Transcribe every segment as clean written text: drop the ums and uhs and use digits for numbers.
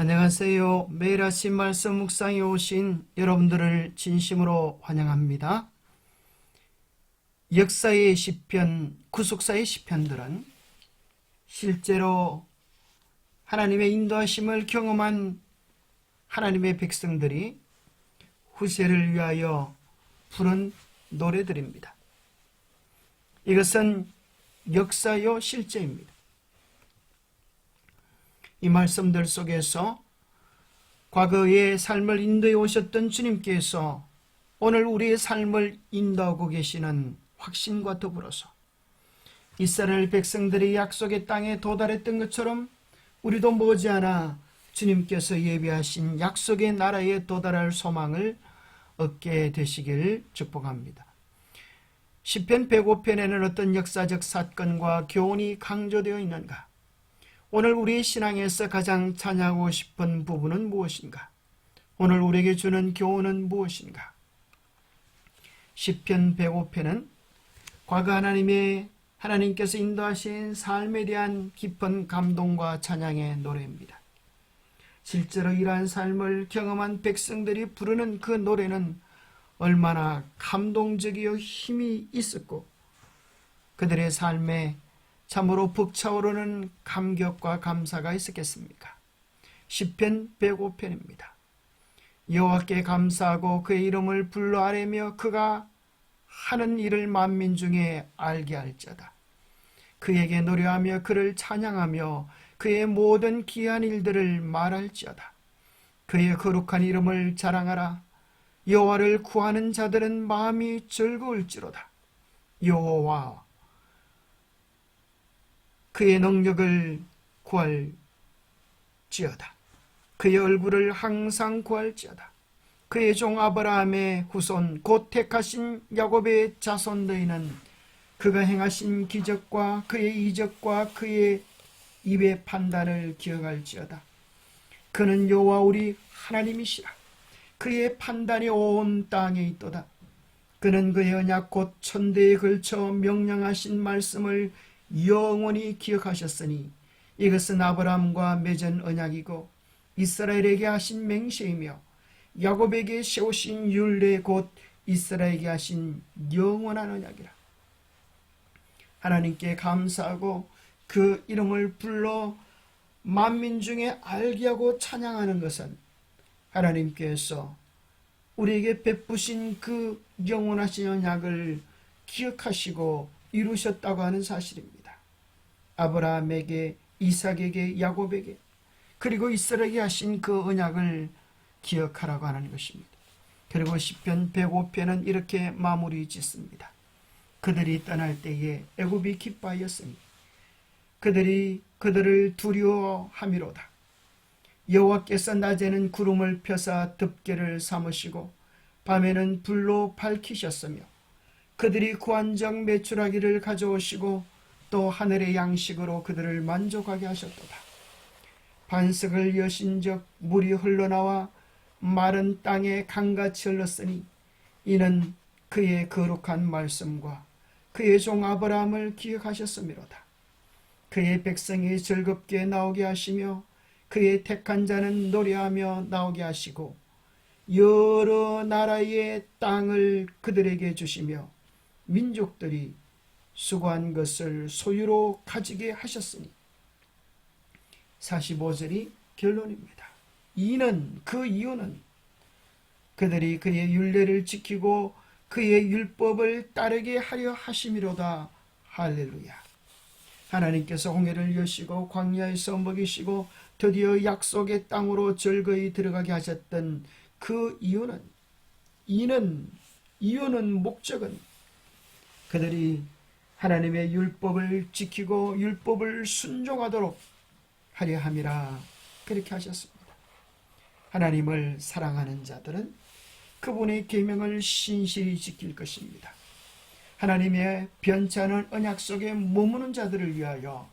안녕하세요. 매일 아침 말씀 묵상에 오신 여러분들을 진심으로 환영합니다. 역사의 시편, 구속사의 시편들은 실제로 하나님의 인도하심을 경험한 하나님의 백성들이 후세를 위하여 부른 노래들입니다. 이것은 역사요 실제입니다. 이 말씀들 속에서 과거의 삶을 인도해 오셨던 주님께서 오늘 우리의 삶을 인도하고 계시는 확신과 더불어서 이스라엘 백성들이 약속의 땅에 도달했던 것처럼 우리도 머지않아 주님께서 예비하신 약속의 나라에 도달할 소망을 얻게 되시길 축복합니다. 시편 105편에는 어떤 역사적 사건과 교훈이 강조되어 있는가? 오늘 우리의 신앙에서 가장 찬양하고 싶은 부분은 무엇인가? 오늘 우리에게 주는 교훈은 무엇인가? 시편 105편은 과거 하나님께서 인도하신 삶에 대한 깊은 감동과 찬양의 노래입니다. 실제로 이러한 삶을 경험한 백성들이 부르는 그 노래는 얼마나 감동적이요 힘이 있었고 그들의 삶에 참으로 벅차오르는 감격과 감사가 있었겠습니까? 시편 105편입니다. 여호와께 감사하고 그의 이름을 불러 아뢰며 그가 하는 일을 만민 중에 알게 할지어다. 그에게 노래하며 그를 찬양하며 그의 모든 기이한 일들을 말할지어다. 그의 거룩한 이름을 자랑하라. 여호와를 구하는 자들은 마음이 즐거울지로다. 여호와 그의 능력을 구할지어다. 그의 얼굴을 항상 구할지어다. 그의 종 아브라함의 후손 곧 택하신 야곱의 자손들이는 그가 행하신 기적과 그의 이적과 그의 입의 판단을 기억할지어다. 그는 여호와 우리 하나님이시라. 그의 판단이 온 땅에 있도다. 그는 그의 언약 곧 천대에 걸쳐 명령하신 말씀을 영원히 기억하셨으니 이것은 아브라함과 맺은 언약이고 이스라엘에게 하신 맹세이며 야곱에게 세우신 율례 곧 이스라엘에게 하신 영원한 언약이라. 하나님께 감사하고 그 이름을 불러 만민 중에 알게 하고 찬양하는 것은 하나님께서 우리에게 베푸신 그 영원하신 언약을 기억하시고 이루셨다고 하는 사실입니다. 아브라함에게, 이삭에게, 야곱에게 그리고 이스라엘에게 하신 그 언약을 기억하라고 하는 것입니다. 그리고 시편 105편은 이렇게 마무리 짓습니다. 그들이 떠날 때에 애굽이 기뻐하였으니 그들이 그들을 두려워함이로다. 여호와께서 낮에는 구름을 펴사 덮개를 삼으시고 밤에는 불로 밝히셨으며 그들이 구한적 메추라기를 가져오시고 또 하늘의 양식으로 그들을 만족하게 하셨도다. 반석을 여신적 물이 흘러나와 마른 땅에 강같이 흘렀으니 이는 그의 거룩한 말씀과 그의 종 아브라함을 기억하셨음이로다. 그의 백성이 즐겁게 나오게 하시며 그의 택한 자는 노래하며 나오게 하시고 여러 나라의 땅을 그들에게 주시며 민족들이 수고한 것을 소유로 가지게 하셨으니 45절이 결론입니다. 그 이유는 그들이 그의 율례를 지키고 그의 율법을 따르게 하려 하심이로다. 할렐루야. 하나님께서 홍해를 여시고 광야에서 먹이시고 드디어 약속의 땅으로 즐거이 들어가게 하셨던 그 이유는 목적은 그들이 하나님의 율법을 지키고 율법을 순종하도록 하려 함이라 그렇게 하셨습니다. 하나님을 사랑하는 자들은 그분의 계명을 신실히 지킬 것입니다. 하나님의 변치 않은 언약 속에 머무는 자들을 위하여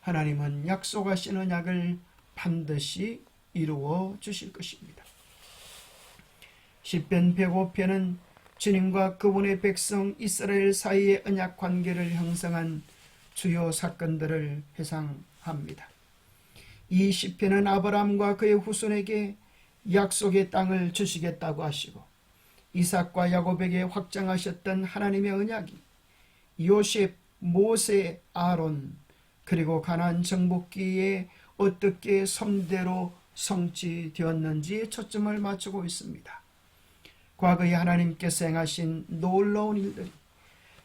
하나님은 약속하신 언약을 반드시 이루어 주실 것입니다. 시편 105편은 주님과 그분의 백성 이스라엘 사이의 언약 관계를 형성한 주요 사건들을 회상합니다. 이 시편은 아브라함과 그의 후손에게 약속의 땅을 주시겠다고 하시고 이삭과 야곱에게 확정하셨던 하나님의 언약이 요셉, 모세, 아론 그리고 가나안 정복기에 어떻게 성대로 성취되었는지에 초점을 맞추고 있습니다. 과거에 하나님께서 행하신 놀라운 일들이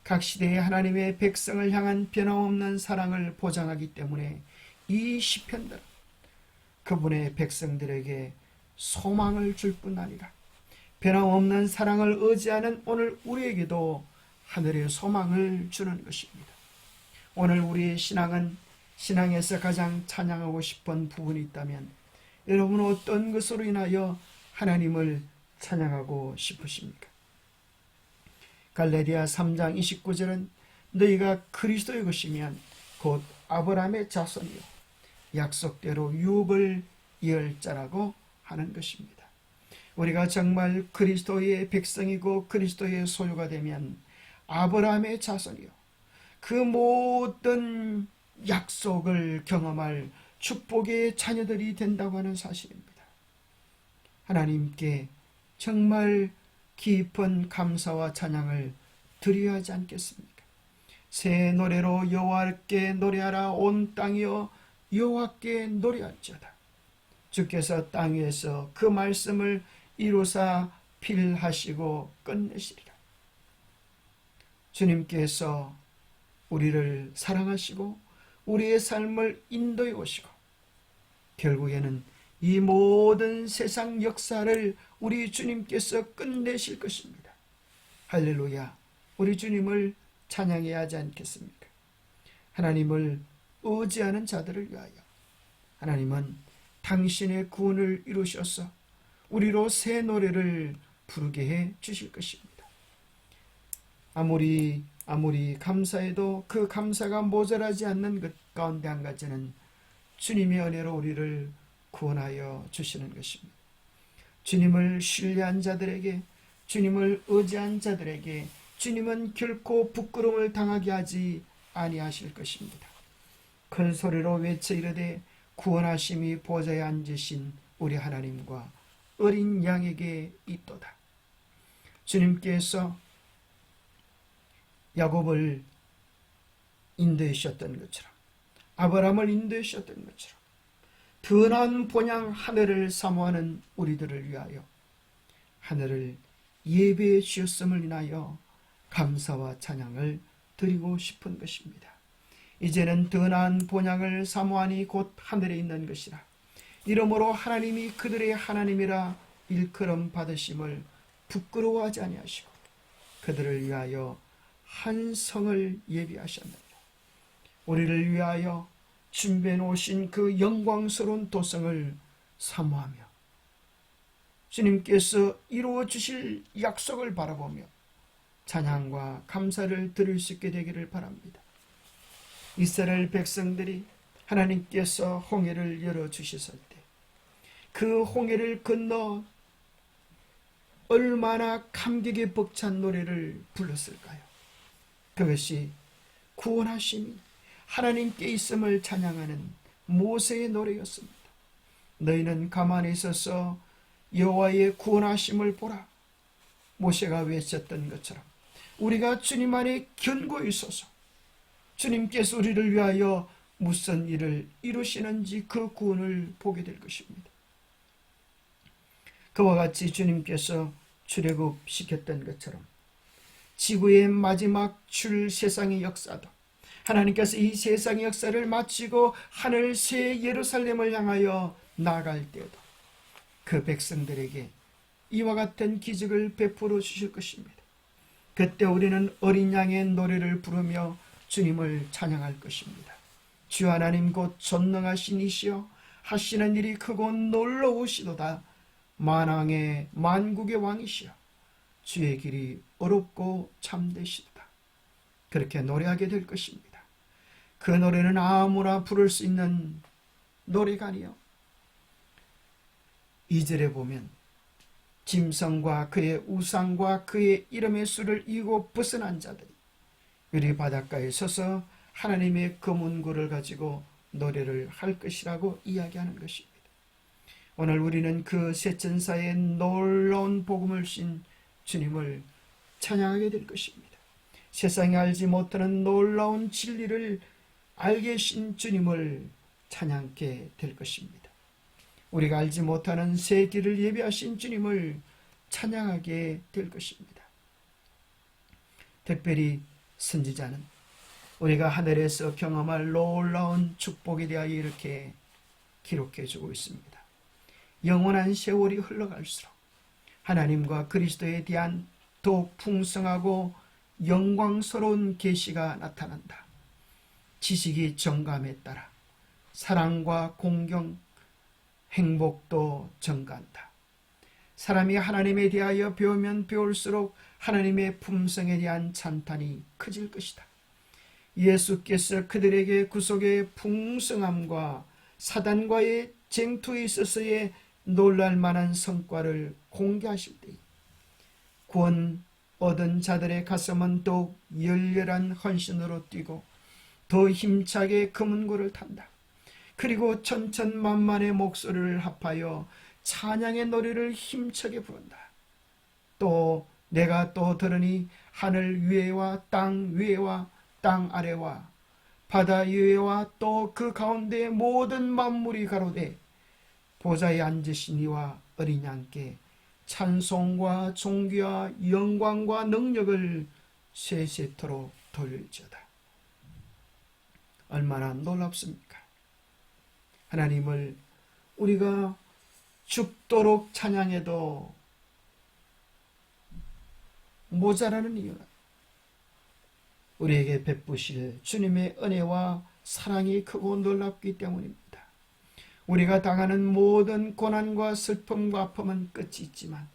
각 시대의 하나님의 백성을 향한 변함없는 사랑을 보장하기 때문에 이 시편들은 그분의 백성들에게 소망을 줄 뿐 아니라 변함없는 사랑을 의지하는 오늘 우리에게도 하늘의 소망을 주는 것입니다. 오늘 우리의 신앙에서 가장 찬양하고 싶은 부분이 있다면 여러분은 어떤 것으로 인하여 하나님을 찬양하고 싶으십니까? 갈라디아 3장 29절은 너희가 그리스도의 것이면 곧 아브라함의 자손이요 약속대로 유업을 이을 자라고 하는 것입니다. 우리가 정말 그리스도의 백성이고 그리스도의 소유가 되면 아브라함의 자손이요 그 모든 약속을 경험할 축복의 자녀들이 된다고 하는 사실입니다. 하나님께 정말 깊은 감사와 찬양을 드려야 하지 않겠습니까? 새 노래로 여호와께 노래하라 온 땅이여 여호와께 노래할지어다. 주께서 땅 위에서 그 말씀을 이루사 필하시고 끝내시리라. 주님께서 우리를 사랑하시고 우리의 삶을 인도해 오시고 결국에는 이 모든 세상 역사를 우리 주님께서 끝내실 것입니다. 할렐루야. 우리 주님을 찬양해야 하지 않겠습니까? 하나님을 의지하는 자들을 위하여 하나님은 당신의 구원을 이루셔서 우리로 새 노래를 부르게 해 주실 것입니다. 아무리 감사해도 그 감사가 모자라지 않는 것 가운데 한 가지는 주님의 은혜로 우리를 구원하여 주시는 것입니다. 주님을 신뢰한 자들에게, 주님을 의지한 자들에게 주님은 결코 부끄러움을 당하게 하지 아니하실 것입니다. 큰 소리로 외쳐 이르되 구원하심이 보좌에 앉으신 우리 하나님과 어린 양에게 있도다. 주님께서 야곱을 인도하셨던 것처럼 아브라함을 인도하셨던 것처럼 더 나은 본향 하늘을 사모하는 우리들을 위하여 하늘을 예배해 주셨음을 인하여 감사와 찬양을 드리고 싶은 것입니다. 이제는 더 나은 본향을 사모하니 곧 하늘에 있는 것이라. 이러므로 하나님이 그들의 하나님이라 일컬음 받으심을 부끄러워하지 아니하시고 그들을 위하여 한 성을 예비하셨느니라. 우리를 위하여 준비해 놓으신 그 영광스러운 도성을 사모하며 주님께서 이루어 주실 약속을 바라보며 찬양과 감사를 드릴 수 있게 되기를 바랍니다. 이스라엘 백성들이 하나님께서 홍해를 열어주셨을 때 그 홍해를 건너 얼마나 감격에 벅찬 노래를 불렀을까요? 그것이 구원하심이 하나님께 있음을 찬양하는 모세의 노래였습니다. 너희는 가만히 있어서 여호와의 구원하심을 보라. 모세가 외쳤던 것처럼 우리가 주님 안에 견고히 서서 주님께서 우리를 위하여 무슨 일을 이루시는지 그 구원을 보게 될 것입니다. 그와 같이 주님께서 출애굽시켰던 것처럼 지구의 마지막 줄 세상의 역사도 하나님께서 이 세상의 역사를 마치고 하늘 새 예루살렘을 향하여 나아갈 때에도 그 백성들에게 이와 같은 기적을 베풀어 주실 것입니다. 그때 우리는 어린 양의 노래를 부르며 주님을 찬양할 것입니다. 주 하나님 곧 전능하신 이시여 하시는 일이 크고 놀라우시도다. 만왕의 만국의 왕이시여 주의 길이 어렵고 참되시도다. 그렇게 노래하게 될 것입니다. 그 노래는 아무나 부를 수 있는 노래가 아니요 2절에 보면 짐승과 그의 우상과 그의 이름의 수를 이고 벗어난 자들이 유리 바닷가에 서서 하나님의 검은고를 가지고 노래를 할 것이라고 이야기하는 것입니다. 오늘 우리는 그 세천사의 놀라운 복음을 신 주님을 찬양하게 될 것입니다. 세상이 알지 못하는 놀라운 진리를 알게 하신 주님을 찬양하게 될 것입니다. 우리가 알지 못하는 새 길을 예비하신 주님을 찬양하게 될 것입니다. 특별히 선지자는 우리가 하늘에서 경험할 놀라운 축복에 대하여 이렇게 기록해 주고 있습니다. 영원한 세월이 흘러갈수록 하나님과 그리스도에 대한 더욱 풍성하고 영광스러운 계시가 나타난다. 지식이 정감에 따라 사랑과 공경, 행복도 증가한다. 사람이 하나님에 대하여 배우면 배울수록 하나님의 품성에 대한 찬탄이 커질 것이다. 예수께서 그들에게 구속의 풍성함과 사단과의 쟁투에 있어서의 놀랄만한 성과를 공개하실 때에 구원 얻은 자들의 가슴은 더욱 열렬한 헌신으로 뛰고 더 힘차게 금은고를 탄다. 그리고 천천만만의 목소리를 합하여 찬양의 노래를 힘차게 부른다. 또 내가 또 들으니 하늘 위에와 땅 위에와 땅 아래와 바다 위에와 또 그 가운데 모든 만물이 가로되 보좌에 앉으신 이와 어린 양께 찬송과 존귀와 영광과 능력을 세세토록 돌릴지어다. 얼마나 놀랍습니까? 하나님을 우리가 죽도록 찬양해도 모자라는 이유는 우리에게 베푸실 주님의 은혜와 사랑이 크고 놀랍기 때문입니다. 우리가 당하는 모든 고난과 슬픔과 아픔은 끝이 있지만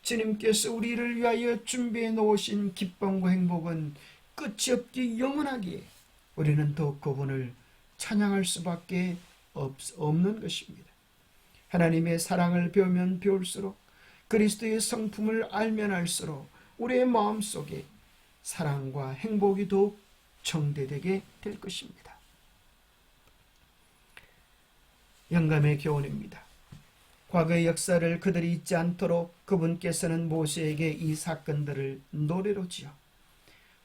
주님께서 우리를 위하여 준비해 놓으신 기쁨과 행복은 끝이 없기 영원하기에 우리는 더욱 그분을 찬양할 수밖에 없는 것입니다. 하나님의 사랑을 배우면 배울수록 그리스도의 성품을 알면 알수록 우리의 마음속에 사랑과 행복이 더욱 정대되게 될 것입니다. 영감의 교훈입니다. 과거의 역사를 그들이 잊지 않도록 그분께서는 모세에게 이 사건들을 노래로 지어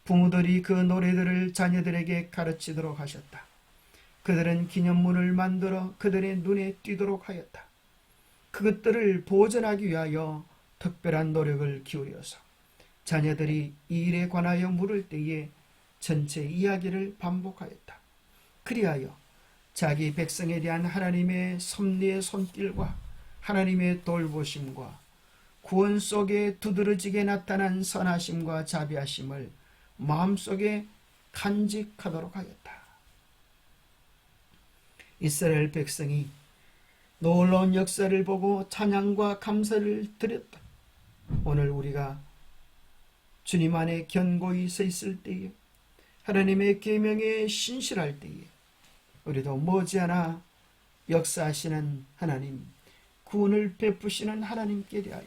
부모들이 그 노래들을 자녀들에게 가르치도록 하셨다. 그들은 기념문을 만들어 그들의 눈에 띄도록 하였다. 그것들을 보존하기 위하여 특별한 노력을 기울여서 자녀들이 이 일에 관하여 물을 때에 전체 이야기를 반복하였다. 그리하여 자기 백성에 대한 하나님의 섭리의 손길과 하나님의 돌보심과 구원 속에 두드러지게 나타난 선하심과 자비하심을 마음속에 간직하도록 하였다. 이스라엘 백성이 놀라운 역사를 보고 찬양과 감사를 드렸다. 오늘 우리가 주님 안에 견고히 서 있을 때에 하나님의 계명에 신실할 때에 우리도 머지않아 역사하시는 하나님, 구원을 베푸시는 하나님께 대하여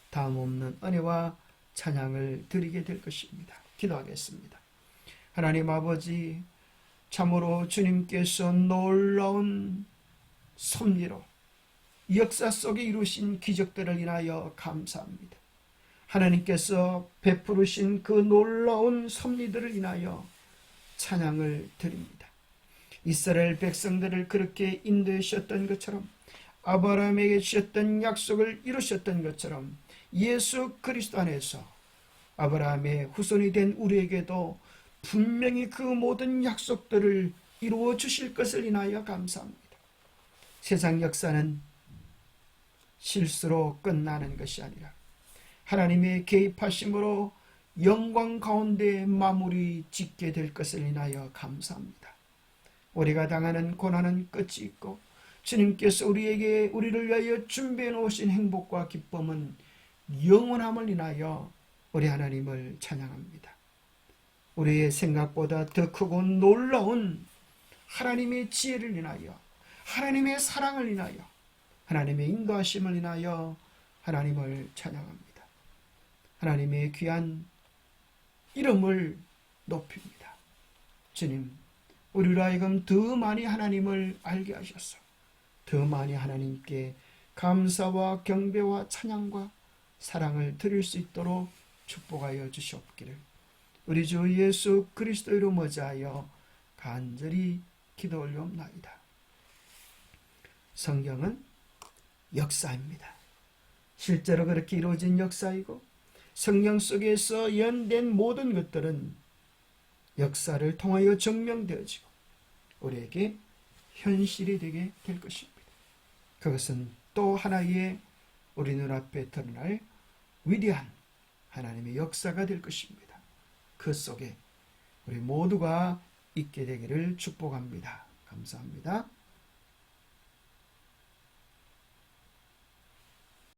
다음없는 은혜와 찬양을 드리게 될 것입니다. 기도하겠습니다. 하나님 아버지, 참으로 주님께서 놀라운 섭리로 역사 속에 이루신 기적들을 인하여 감사합니다. 하나님께서 베푸르신 그 놀라운 섭리들을 인하여 찬양을 드립니다. 이스라엘 백성들을 그렇게 인도하셨던 것처럼 아브라함에게 주셨던 약속을 이루셨던 것처럼 예수 그리스도 안에서 아브라함의 후손이 된 우리에게도 분명히 그 모든 약속들을 이루어 주실 것을 인하여 감사합니다. 세상 역사는 실수로 끝나는 것이 아니라 하나님의 개입하심으로 영광 가운데 마무리 짓게 될 것을 인하여 감사합니다. 우리가 당하는 고난은 끝이 있고 주님께서 우리를 위하여 준비해 놓으신 행복과 기쁨은 영원함을 인하여 우리 하나님을 찬양합니다. 우리의 생각보다 더 크고 놀라운 하나님의 지혜를 인하여 하나님의 사랑을 인하여 하나님의 인도하심을 인하여 하나님을 찬양합니다. 하나님의 귀한 이름을 높입니다. 주님, 우리로 하여금 더 많이 하나님을 알게 하셔서 더 많이 하나님께 감사와 경배와 찬양과 사랑을 드릴 수 있도록 축복하여 주시옵기를 우리 주 예수 그리스도로 머지하여 간절히 기도 올려옵나이다. 성경은 역사입니다. 실제로 그렇게 이루어진 역사이고 성경 속에서 연된 모든 것들은 역사를 통하여 증명되어지고 우리에게 현실이 되게 될 것입니다. 그것은 또 하나의 우리 눈앞에 드러날 위대한 하나님의 역사가 될 것입니다. 그 속에 우리 모두가 있게 되기를 축복합니다. 감사합니다.